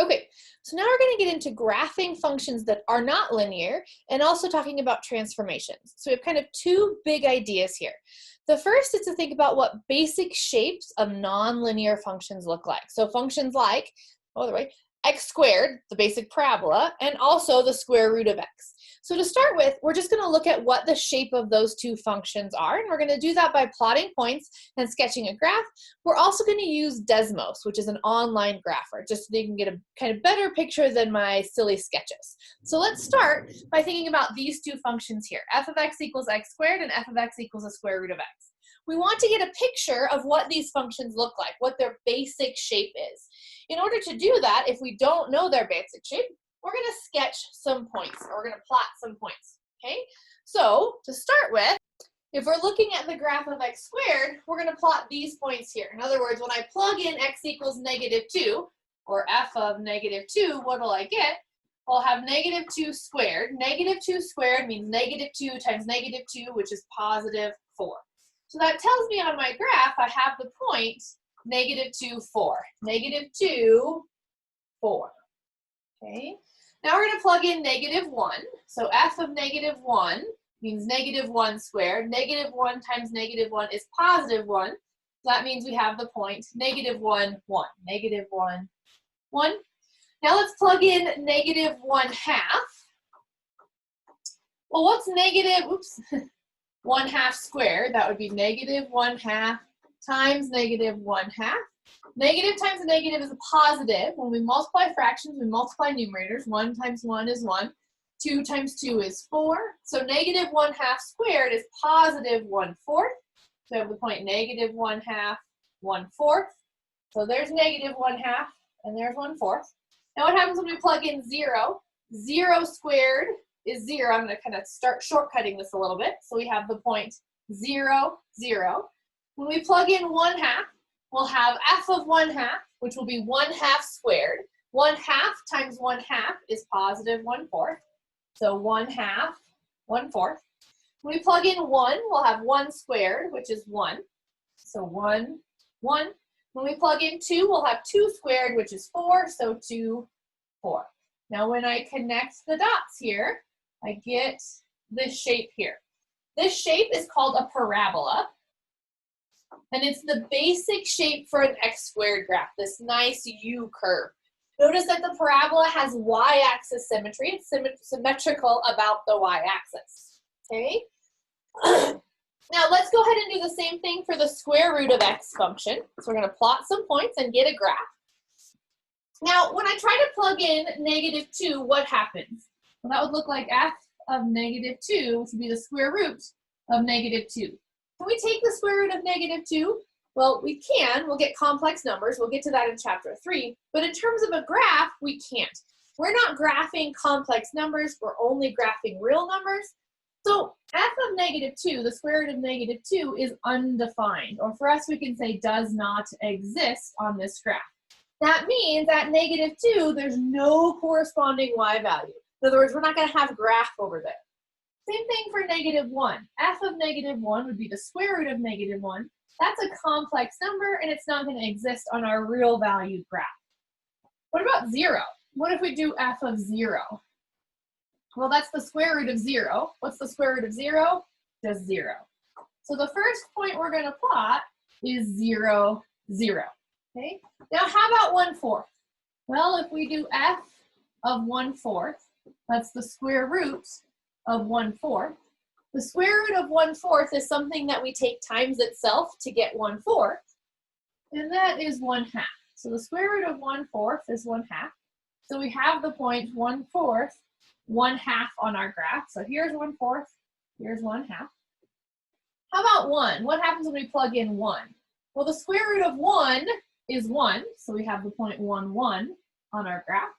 Okay, so now we're going to get into graphing functions that are not linear and also talking about transformations. So we have kind of two big ideas here. The first is to think about what basic shapes of nonlinear functions look like. So functions like, x squared, the basic parabola, and also the square root of x. So to start with, we're just going to look at what the shape of those two functions are, and we're going to do that by plotting points and sketching a graph. We're also going to use Desmos, which is an online grapher, just so you can get a kind of better picture than my silly sketches. So let's start by thinking about these two functions here, f of x equals x squared and f of x equals the square root of x. We want to get a picture of what these functions look like, what their basic shape is. In order to do that, if we don't know their basic shape, we're going to sketch some points, or we're going to plot some points, okay? So to start with, if we're looking at the graph of x squared, we're going to plot these points here. In other words, when I plug in x equals -2, or f of -2, what will I get? I'll have -2 squared. -2 squared means -2 times -2, which is +4. So that tells me on my graph I have the point -2, 4. -2, 4. Okay. Now we're going to plug in -1. So f of -1 means -1 squared. -1 times -1 is +1. So that means we have the point -1, 1. -1, 1. Now let's plug in -1/2. Well, what's -1/2 squared? That would be -1/2 times -1/2. Negative times a negative is a positive. When we multiply fractions, we multiply numerators. 1 times 1 is 1. 2 times 2 is 4. So -1/2 squared is +1/4. So we have the point -1/2, 1/4. So there's -1/2, and there's 1/4. Now what happens when we plug in 0? 0 squared is 0. I'm going to kind of start shortcutting this a little bit. So we have the point 0, 0. When we plug in 1/2, we'll have f of 1/2, which will be 1/2 squared. 1/2 times 1/2 is +1/4. So 1/2, 1/4. When we plug in 1, we'll have 1 squared, which is 1. So 1, 1. When we plug in 2, we'll have 2 squared, which is 4. So 2, 4. Now when I connect the dots here, I get this shape here. This shape is called a parabola. And it's the basic shape for an x squared graph, this nice U curve. Notice that the parabola has y-axis symmetry. It's symmetrical about the y-axis, okay? Now let's go ahead and do the same thing for the square root of x function. So we're going to plot some points and get a graph. Now when I try to plug in -2, what happens? Well, that would look like f of -2, which would be the square root of -2. Can we take the square root of -2? Well, we can. We'll get complex numbers. We'll get to that in chapter 3. But in terms of a graph, we can't. We're not graphing complex numbers. We're only graphing real numbers. So f of -2, the square root of -2, is undefined. Or for us, we can say does not exist on this graph. That means at -2, there's no corresponding y value. In other words, we're not going to have graph over there. Same thing for -1. f of -1 would be the square root of -1. That's a complex number, and it's not going to exist on our real valued graph. What about 0? What if we do f of 0? Well, that's the square root of 0. What's the square root of 0? Just 0. So the first point we're going to plot is 0, 0. Okay? Now, how about 1/4? Well, if we do f of 1/4, that's the square root of 1/4. The square root of 1/4 is something that we take times itself to get 1/4, and that is 1/2. So the square root of 1/4 is 1/2. So we have the point 1/4, 1/2 on our graph. So here's 1/4, here's 1/2. How about 1? What happens when we plug in 1? Well, the square root of 1 is 1, so we have the point 1, 1 on our graph.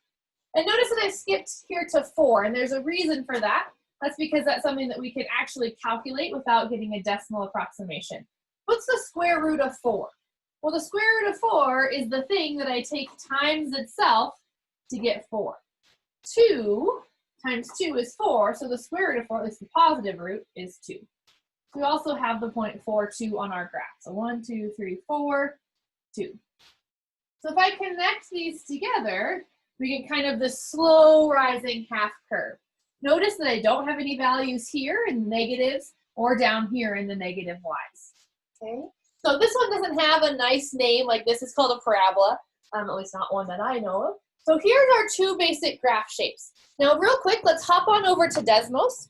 And notice that I skipped here to 4, and there's a reason for that. That's because that's something that we can actually calculate without getting a decimal approximation. What's the square root of 4? Well, the square root of 4 is the thing that I take times itself to get 4. 2 times 2 is 4, so the square root of 4, at least the positive root, is 2. We also have the point 4, 2 on our graph. So 1, 2, 3, 4, 2. So if I connect these together, we get kind of this slow rising half curve. Notice that I don't have any values here in the negatives or down here in the negative y's. Okay, so this one doesn't have a nice name, like this is called a parabola, at least not one that I know of. So here's our two basic graph shapes. Now real quick, let's hop on over to Desmos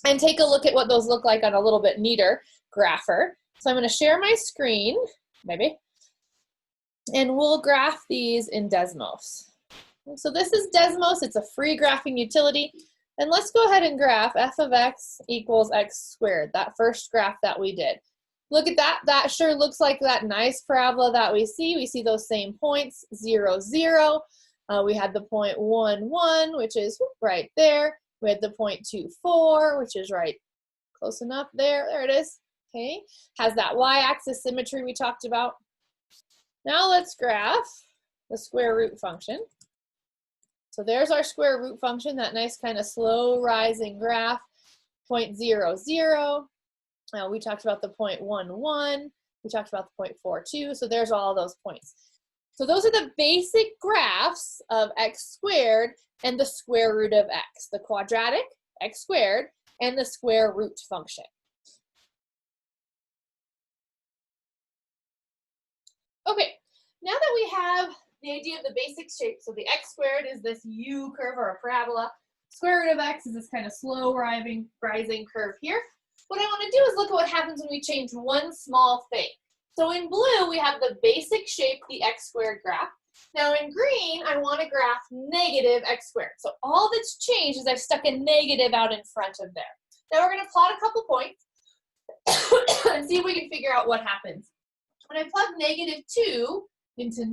and take a look at what those look like on a little bit neater grapher. So I'm going to share my screen, maybe, and we'll graph these in Desmos. So this is Desmos, it's a free graphing utility. And let's go ahead and graph f of x equals x squared, that first graph that we did. Look at that, that sure looks like that nice parabola that we see. We see those same points, 0, 0. We had the point 1, 1, which is right there. We had the point 2, 4, which is right close enough there. There it is, okay. Has that y-axis symmetry we talked about. Now let's graph the square root function. So there's our square root function, that nice kind of slow rising graph, point 0, 0. We talked about the point 1, 1. We talked about the point 4, 2. So there's all those points. So those are the basic graphs of x squared and the square root of x, the quadratic, x squared, and the square root function. Okay, now that we have the idea of the basic shape, so the x squared is this u curve or a parabola, square root of x is this kind of slow rising curve here. What I want to do is look at what happens when we change one small thing. So in blue, we have the basic shape, the x squared graph. Now in green, I want to graph negative x squared. So all that's changed is I've stuck a negative out in front of there. Now we're going to plot a couple points and see if we can figure out what happens. When I plug negative 2 into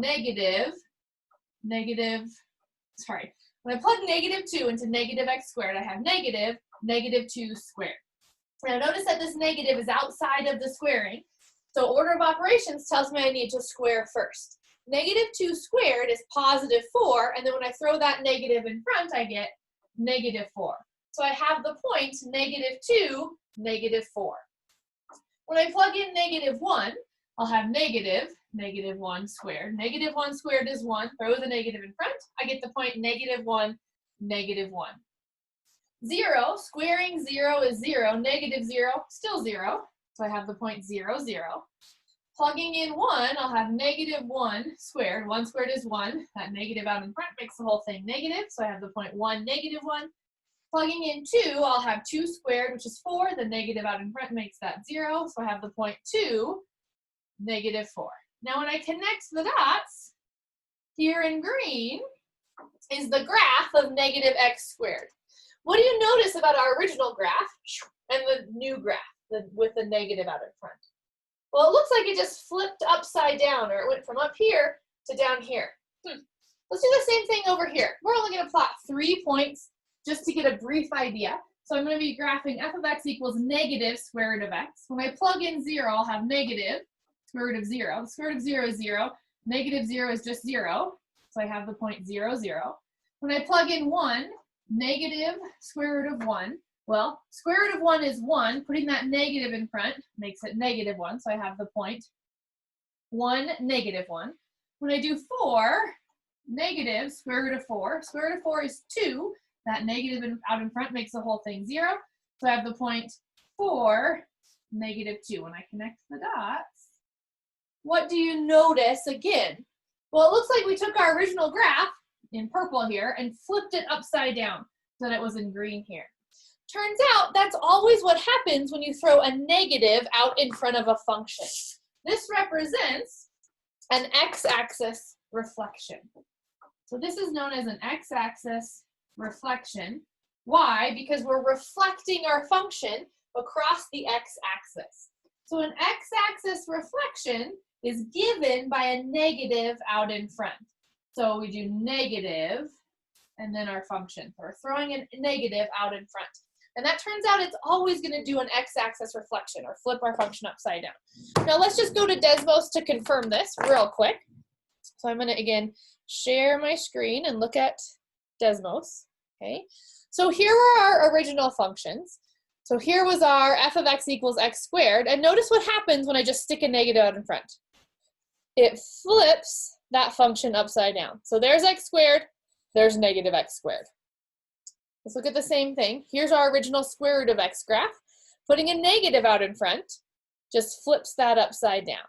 when I plug negative 2 into negative x squared, I have negative 2 squared. Now notice that this negative is outside of the squaring. So order of operations tells me I need to square first. Negative 2 squared is positive 4, and then when I throw that negative in front, I get negative 4. So I have the point negative 2, negative 4. When I plug in negative 1, I'll have negative 1 squared. Negative 1 squared is 1. Throw the negative in front. I get the point negative 1, negative 1. 0, squaring 0 is 0. Negative 0, still 0. So I have the point 0, 0. Plugging in 1, I'll have negative 1 squared. 1 squared is 1. That negative out in front makes the whole thing negative. So I have the point 1, negative 1. Plugging in 2, I'll have 2 squared, which is 4. The negative out in front makes that 0. So I have the point 2, negative 4. Now when I connect the dots, here in green is the graph of negative x squared. What do you notice about our original graph and the new graph with the negative out in front? Well, it looks like it just flipped upside down, or it went from up here to down here. Let's do the same thing over here. We're only going to plot 3 points just to get a brief idea. So I'm going to be graphing f of x equals negative square root of x. When I plug in 0, I'll have negative square root of 0. The square root of 0 is 0. Negative 0 is just 0. So I have the point 0, 0. When I plug in 1, negative square root of 1. Well, square root of 1 is 1. Putting that negative in front makes it negative 1. So I have the point 1, negative 1. When I do 4, negative square root of 4. Square root of 4 is 2. That negative out in front makes the whole thing 0. So I have the point 4, negative 2. When I connect the dots, what do you notice again? Well, it looks like we took our original graph in purple here and flipped it upside down so that it was in green here. Turns out that's always what happens when you throw a negative out in front of a function. This represents an x-axis reflection. So this is known as an x-axis reflection. Why? Because we're reflecting our function across the x-axis. So an x-axis reflection is given by a negative out in front. So we do negative and then our function. So we're throwing a negative out in front. And that turns out it's always going to do an x-axis reflection or flip our function upside down. Now let's just go to Desmos to confirm this real quick. So I'm going to, again, share my screen and look at Desmos. Okay. So here were our original functions. So here was our f of x equals x squared. And notice what happens when I just stick a negative out in front. It flips that function upside down. So there's x squared. there's negative x squared. Let's look at the same thing. Here's our original square root of x graph. Putting a negative out in front just flips that upside down.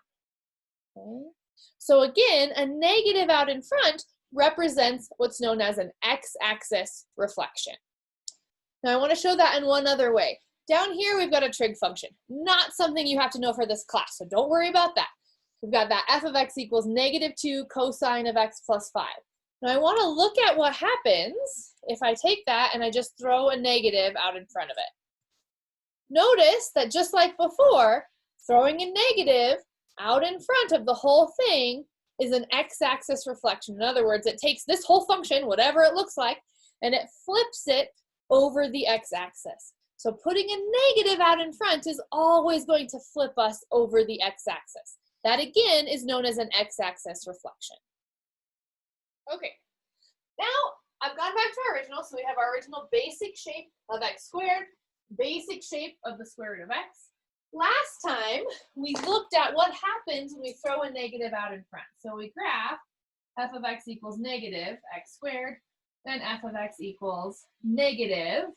Okay. So again, a negative out in front represents what's known as an x-axis reflection. Now I want to show that in one other way. Down here we've got a trig function, not something you have to know for this class, so don't worry about that. We've got that f of x equals -2 cosine of x plus 5. Now I want to look at what happens if I take that and I just throw a negative out in front of it. Notice that just like before, throwing a negative out in front of the whole thing is an x-axis reflection. In other words, it takes this whole function, whatever it looks like, and it flips it over the x-axis. So putting a negative out in front is always going to flip us over the x-axis. That again is known as an x-axis reflection. Okay, now I've gone back to our original, so we have our original basic shape of x squared, basic shape of the square root of x. Last time, we looked at what happens when we throw a negative out in front. So we graph f of x equals negative x squared, then f of x equals negative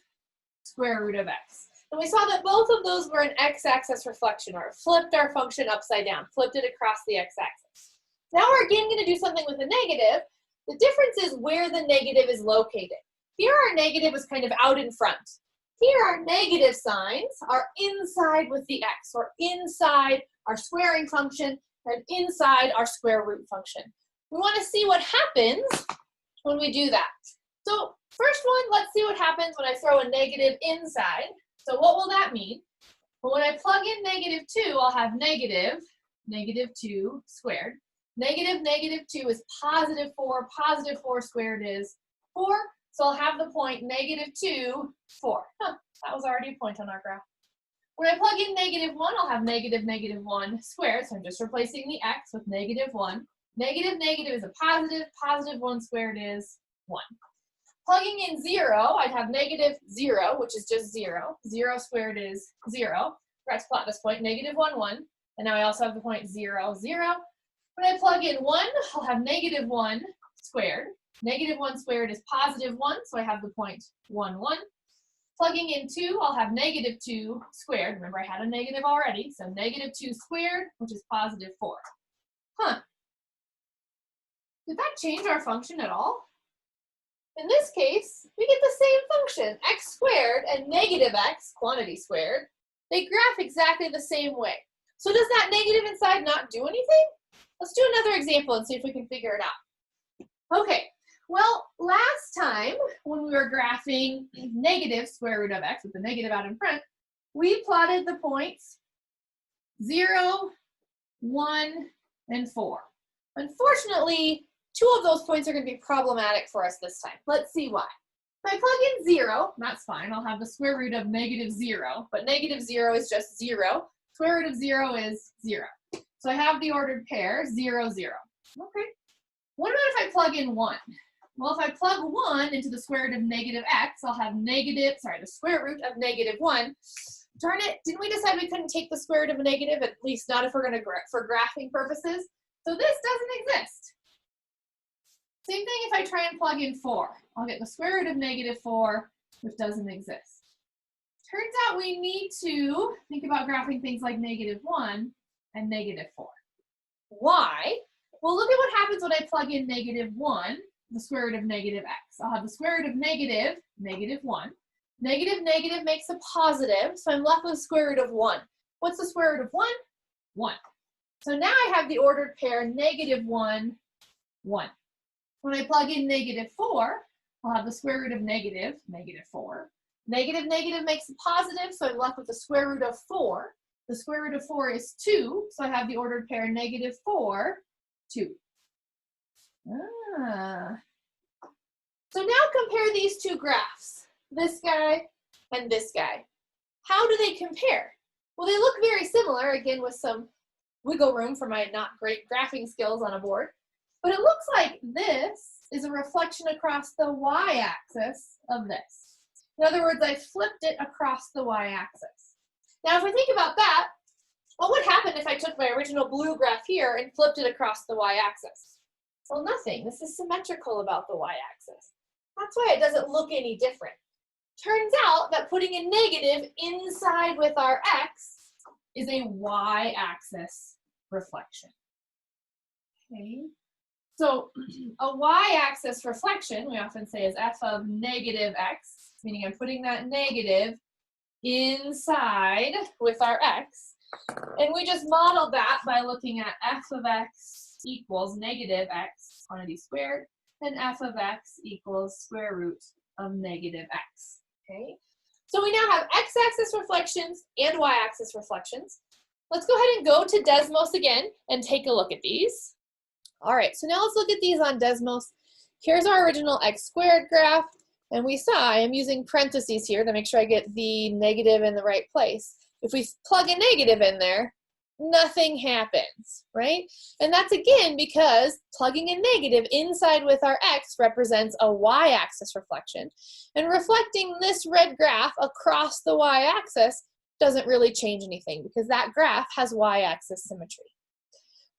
square root of x. And we saw that both of those were an x-axis reflection, or flipped our function upside down, flipped it across the x-axis. Now we're again going to do something with a negative. The difference is where the negative is located. Here our negative is kind of out in front. Here our negative signs are inside with the x, or inside our squaring function and inside our square root function. We want to see what happens when we do that. So first one, let's see what happens when I throw a negative inside. So what will that mean? Well, when I plug in -2, I'll have -2 squared. -2 is +4. +4 squared is 4. So I'll have the point -2, 4. That was already a point on our graph. When I plug in -1, I'll have -1 squared. So I'm just replacing the x with -1. Negative is a positive. +1 squared is 1. Plugging in 0, I'd have -0, which is just 0. 0 squared is 0. Let's plot this point, -1, 1. And now I also have the point 0, 0. When I plug in 1, I'll have -1 squared. -1 squared is +1, so I have the point 1, 1. Plugging in 2, I'll have -2 squared. Remember, I had a negative already, so -2 squared, which is +4. Did that change our function at all? In this case, we get the same function, x squared and -x, quantity squared. They graph exactly the same way. So does that negative inside not do anything? Let's do another example and see if we can figure it out. Okay, well, last time when we were graphing negative square root of x with the negative out in front, we plotted the points 0, 1, and 4. Unfortunately, 2 of those points are going to be problematic for us this time. Let's see why. If I plug in 0, that's fine. I'll have the square root of -0, but -0 is just 0. Square root of 0 is 0. So I have the ordered pair, 0, 0. Okay. What about if I plug in 1? Well, if I plug 1 into the square root of -x, I'll have the square root of -1. Darn it, didn't we decide we couldn't take the square root of a negative, at least not if we're going to, for graphing purposes? So this doesn't exist. Same thing if I try and plug in 4. I'll get the square root of -4, which doesn't exist. Turns out we need to think about graphing things like -1 and -4. Why? Well, look at what happens when I plug in -1, the square root of -x. I'll have the square root of -1. Negative makes a positive, so I'm left with the square root of 1. What's the square root of 1? 1. So now I have the ordered pair -1, 1. When I plug in -4, I'll have the square root of -4. Negative makes a positive, so I'm left with the square root of 4. The square root of 4 is 2, so I have the ordered pair -4, 2. So now compare these two graphs, this guy and this guy. How do they compare? Well, they look very similar, again with some wiggle room for my not great graphing skills on a board. But it looks like this is a reflection across the y-axis of this. In other words, I flipped it across the y-axis. Now, if we think about that, what would happen if I took my original blue graph here and flipped it across the y-axis? Well, nothing. This is symmetrical about the y-axis. That's why it doesn't look any different. Turns out that putting a negative inside with our x is a y-axis reflection. Okay, so a y-axis reflection, we often say, is f of negative x, meaning I'm putting that negative inside with our x. And we just modeled that by looking at f of x equals negative x quantity squared, and f of x equals square root of negative x. Okay, so we now have x-axis reflections and y-axis reflections. Let's go ahead and go to Desmos again and take a look at these. All right, so now let's look at these on Desmos. Here's our original x squared graph, and we saw I am using parentheses here to make sure I get the negative in the right place. If we plug a negative in there, nothing happens, right? And that's again because plugging a negative inside with our x represents a y-axis reflection, and reflecting this red graph across the y-axis doesn't really change anything because that graph has y-axis symmetry.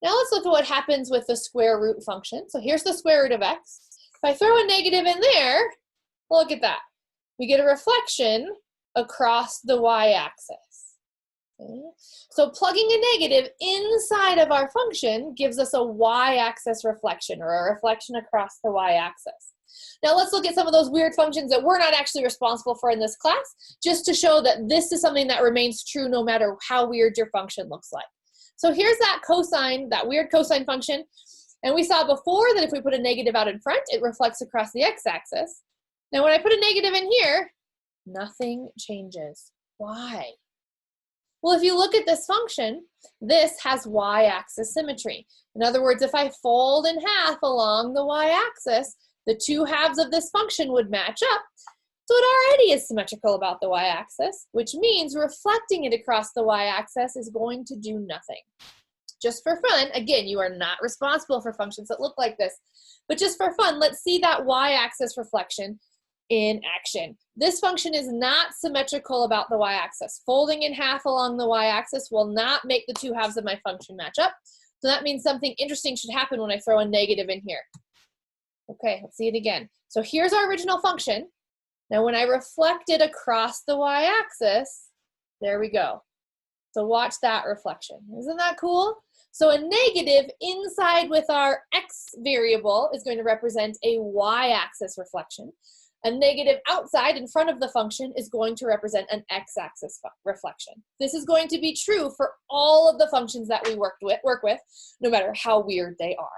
Now let's look at what happens with the square root function. So here's the square root of x. If I throw a negative in there, look at that. We get a reflection across the y-axis. Okay. So plugging a negative inside of our function gives us a y-axis reflection, or a reflection across the y-axis. Now let's look at some of those weird functions that we're not actually responsible for in this class, just to show that this is something that remains true no matter how weird your function looks like. So here's that cosine, that weird cosine function. And we saw before that if we put a negative out in front, it reflects across the x-axis. Now when I put a negative in here, nothing changes. Why? Well, if you look at this function, this has y-axis symmetry. In other words, if I fold in half along the y-axis, the two halves of this function would match up. So it already is symmetrical about the y-axis, which means reflecting it across the y-axis is going to do nothing. Just for fun, again, you are not responsible for functions that look like this, but just for fun, let's see that y-axis reflection in action. This function is not symmetrical about the y-axis. Folding in half along the y-axis will not make the two halves of my function match up. So that means something interesting should happen when I throw a negative in here. Okay, let's see it again. So here's our original function. Now when I reflect it across the y-axis, there we go. So watch that reflection. Isn't that cool? So a negative inside with our x variable is going to represent a y-axis reflection. A negative outside in front of the function is going to represent an x-axis reflection. This is going to be true for all of the functions that we work with, no matter how weird they are.